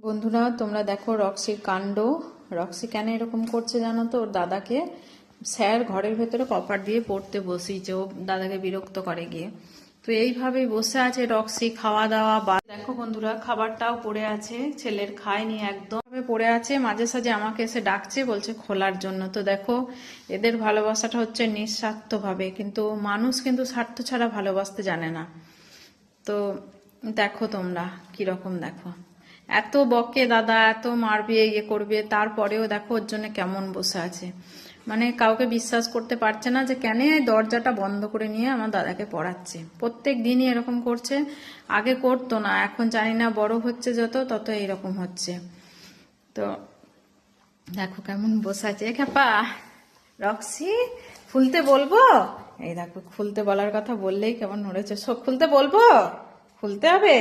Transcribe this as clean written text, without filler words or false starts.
বন্ধুরা তোমরা দেখো রক্সির কাণ্ড। রক্সি কেন এরকম করছে জানো তো? ওর দাদাকে স্যার ঘরের ভেতরে কপার দিয়ে পড়তে বসিয়েছে, ও দাদাকে বিরক্ত করে গিয়ে। তো এইভাবেই বসে আছে রক্সি, খাওয়া দাওয়া দেখো বন্ধুরা, খাবারটাও পড়ে আছে, ছেলের খায়নি একদম পড়ে আছে। মাঝে সাঝে আমাকে এসে ডাকছে, বলছে খোলার জন্য। তো দেখো এদের ভালোবাসাটা হচ্ছে নিঃস্বার্থ ভাবে, কিন্তু মানুষ কিন্তু স্বার্থ ছাড়া ভালোবাসতে জানে না। তো দেখো তোমরা কিরকম, দেখো এত বকে দাদা, এত মারবে, ইয়ে করবে, তারপরেও দেখো ওর জন্য কেমন বসে আছে। মানে কাউকে বিশ্বাস করতে পারছে না যে কেন দরজাটা বন্ধ করে নিয়ে আমার দাদাকে পড়াচ্ছে। প্রত্যেক দিনই এরকম করছে, আগে করতো না, এখন জানি না বড় হচ্ছে যত তত এইরকম হচ্ছে। তো দেখো কেমন বসে আছে। খেপা রক্সি, খুলতে বলবো? এই দেখো খুলতে বলার কথা বললেই কেমন নড়েছে। সব খুলতে বলবো, খুলতে হবে।